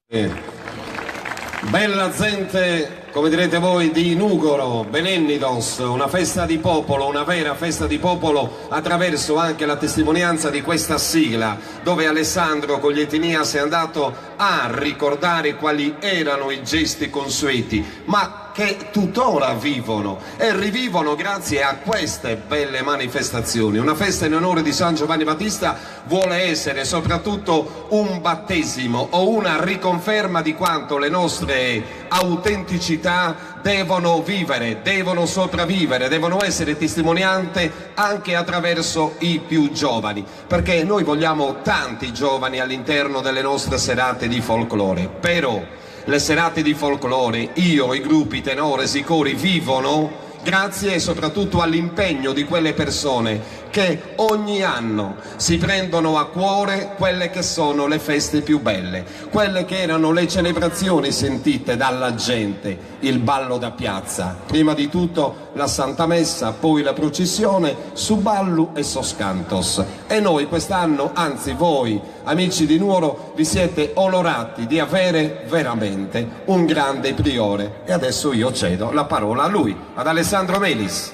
Bella gente, come direte voi, di Nugoro, Benennidos, una festa di popolo, una vera festa di popolo, attraverso anche la testimonianza di questa sigla, dove Alessandro con gli Etinias è andato a ricordare quali erano i gesti consueti, ma che tuttora vivono e rivivono grazie a queste belle manifestazioni. Una festa in onore di San Giovanni Battista vuole essere soprattutto un battesimo o una riconferma di quanto le nostre autenticità devono vivere, devono sopravvivere, devono essere testimoniate anche attraverso i più giovani, perché noi vogliamo tanti giovani all'interno delle nostre serate di folklore, però le serate di folklore, i gruppi, i tenores, i cori vivono grazie soprattutto all'impegno di quelle persone che ogni anno si prendono a cuore quelle che sono le feste più belle, quelle che erano le celebrazioni sentite dalla gente, il ballo da piazza, prima di tutto la Santa Messa, poi la processione, su ballo e soscantos. E noi quest'anno, anzi voi amici di Nuoro, vi siete onorati di avere veramente un grande priore. E adesso io cedo la parola a lui, ad Alessandro Melis.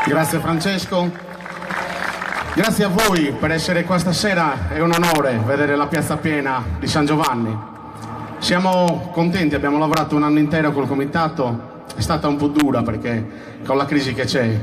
Grazie Francesco, grazie a voi per essere qua stasera, è un onore vedere la piazza piena di San Giovanni. Siamo contenti, abbiamo lavorato un anno intero col comitato, è stata un po' dura perché con la crisi che c'è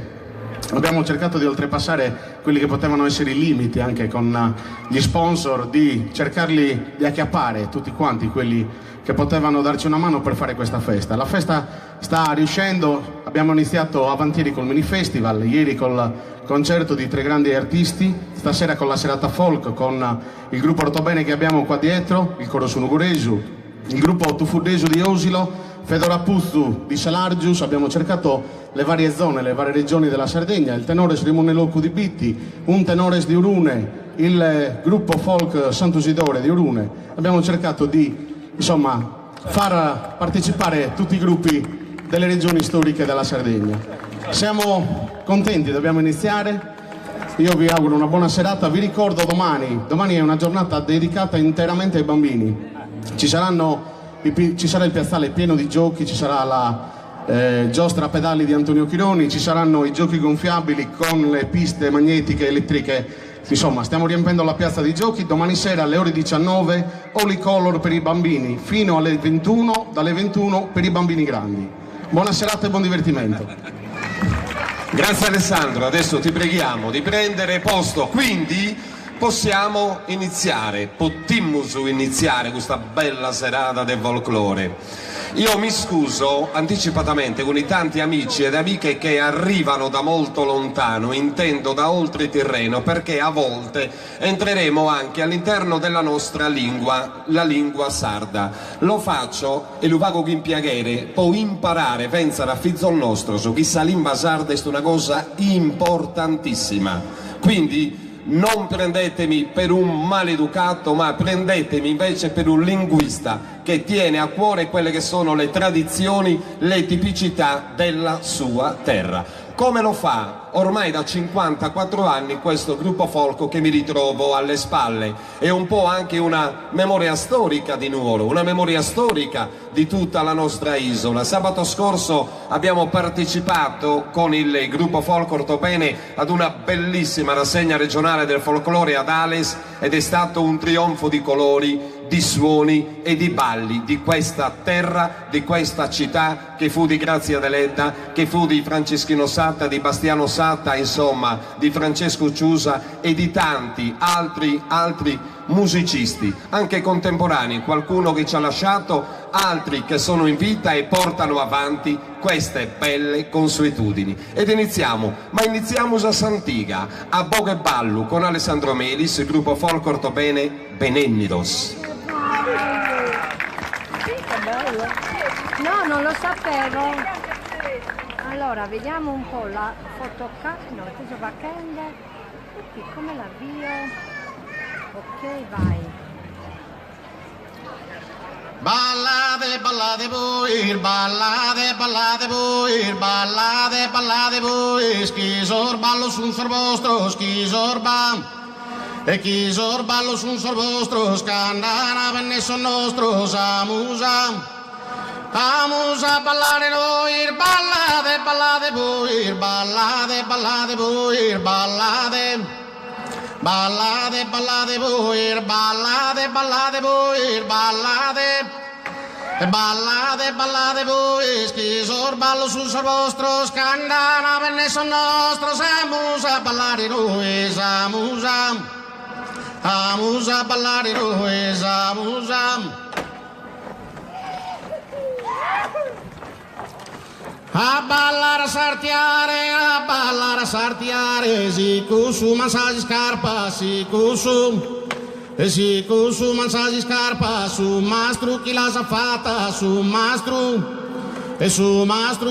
abbiamo cercato di oltrepassare quelli che potevano essere i limiti anche con gli sponsor, di cercarli di acchiappare tutti quanti quelli che potevano darci una mano per fare questa festa. La festa sta riuscendo, abbiamo iniziato avantieri col mini festival, ieri col concerto di 3 grandi artisti, stasera con la serata folk con il gruppo Ortobene che abbiamo qua dietro, il coro Sunuguresu, il gruppo Tufurdesu di Osilo, Fedora Puzzu di Salargius. Abbiamo cercato le varie zone, le varie regioni della Sardegna, il tenores Rimone Locco di Bitti, un tenores di Urune, il gruppo folk Sant'Usidore di Urune. Abbiamo cercato di far partecipare tutti i gruppi delle regioni storiche della Sardegna. Siamo contenti, dobbiamo iniziare. Io vi auguro una buona serata, vi ricordo domani è una giornata dedicata interamente ai bambini. Ci sarà il piazzale pieno di giochi, ci sarà la giostra a pedali di Antonio Chironi, ci saranno i giochi gonfiabili con le piste magnetiche elettriche. Insomma, stiamo riempendo la piazza di giochi. Domani sera alle ore 19 Holy Color per i bambini, fino alle 21, dalle 21 per i bambini grandi. Buona serata e buon divertimento. Grazie Alessandro, adesso ti preghiamo di prendere posto, quindi possiamo iniziare questa bella serata del folklore. Io mi scuso anticipatamente con i tanti amici ed amiche che arrivano da molto lontano, intendo da oltreterreno, perché a volte entreremo anche all'interno della nostra lingua, la lingua sarda. Lo faccio e lo vago in piaghere, può imparare, pensare a fizzol nostro, su questa lingua sarda è una cosa importantissima. Quindi non prendetemi per un maleducato, ma prendetemi invece per un linguista che tiene a cuore quelle che sono le tradizioni, le tipicità della sua terra. Come lo fa ormai da 54 anni questo gruppo folco che mi ritrovo alle spalle. È un po' anche una memoria storica di Nuoro, una memoria storica di tutta la nostra isola. Sabato scorso abbiamo partecipato con il gruppo Folk Ortobene ad una bellissima rassegna regionale del folklore ad Ales ed è stato un trionfo di colori, di suoni e di balli di questa terra, di questa città che fu di Grazia Deledda, che fu di Franceschino Satta, di Bastiano Satta, insomma di Francesco Ciusa e di tanti altri musicisti, anche contemporanei, qualcuno che ci ha lasciato, altri che sono in vita e portano avanti queste belle consuetudini. Ed iniziamo a Santiga, a Bogheballu con Alessandro Melis, il gruppo Folk Ortobene Benennidos. No, non lo sapevo. Allora, vediamo un po' la foto. No, cosa va prendere? Come l'avvio? Ok, vai. Ballate, ballate voi, ballate, ballate voi, ballate, ballate voi, schi sorballo sul vostro, schi sorba. E chi sorballo sun sorbostros, candana venne son nostros, vamos a ballare noi, ballade, ballade voi, ballade, ballade voi, ballade, ballade, ballade voi, ballade, ballade voi, ballade, ballade, ballade voi, chi sorballo sul vostro, scandana venne son nostro, vamos a ballare noi, vamos a ballare noi, vamos a ballare a sartiare, si cusu massaggi scarpa, si cusu massaggi scarpa, su mastro chi la sa fatta, su mastro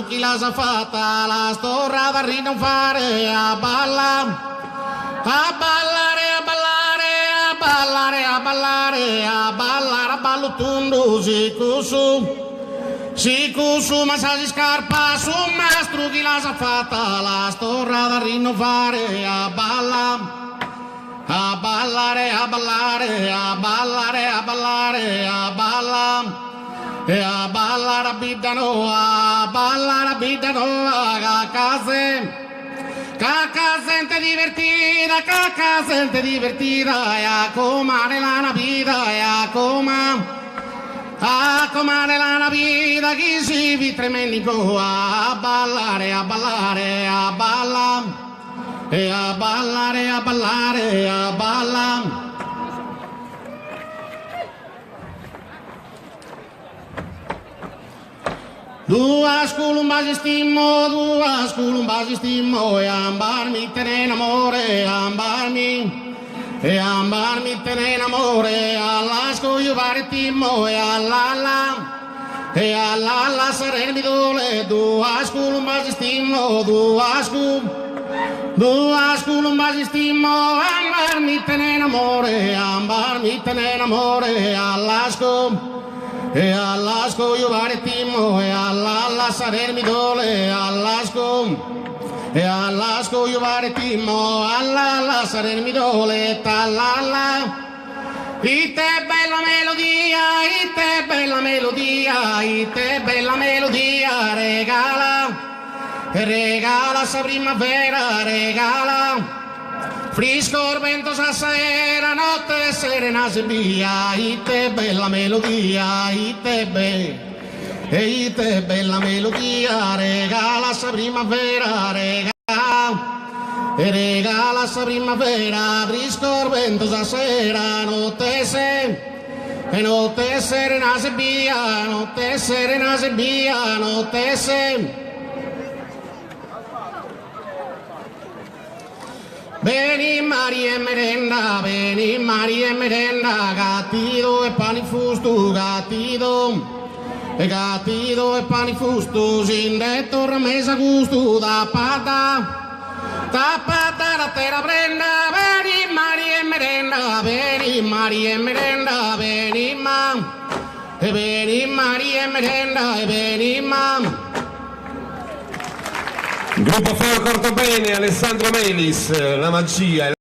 chi la sa fatta, la storra da rinnovare, a ballare, a ballare, a ballare, a ballare, a ballare, a ballare, a ballo tondo, si cusu massaggi scarpa, su mastro chi la sa fatta, la storra da rinnovare, a ballare, a ballare, a ballare, a ballare, a ballare, a ballare, e a ballare a biddano, a ballare a biddano, cacca sente divertita, e a comare la vita, e a comare la vita, chi si vi tremenico, a ballare, a ballare, a ballare, e a ballare, a ballare, a ballare. Dua sculum basistimo, e ambarmi te ne amore, ambarmi te ne amore, all'asco io varitimo, e alla sereni dole, dua sculum basistimo, dua sculum basistimo, ambarmi te ne amore, all'asco io varitimo, e alla salermi dole, all'asco io varitimo, alla salermi dole, tallalla. Ite bella melodia, regala sa primavera, regala. Frisco vento sera, notte serena se via, ite bella melodia, ite bella melodia, regala sa primavera, regala sa primavera, frisco vento sera, notte serena se via, notte serena se via, notte se. Veni Maria e merenda, gattido e pani fusto, gattido e pani fusto, sin detto ramesa gusto, da pata la terra prenda, veni Maria e merenda, veni Maria e merenda, veni Maria e merenda, e veni Gruppo Folk Ortobene, Alessandro Melis, la magia.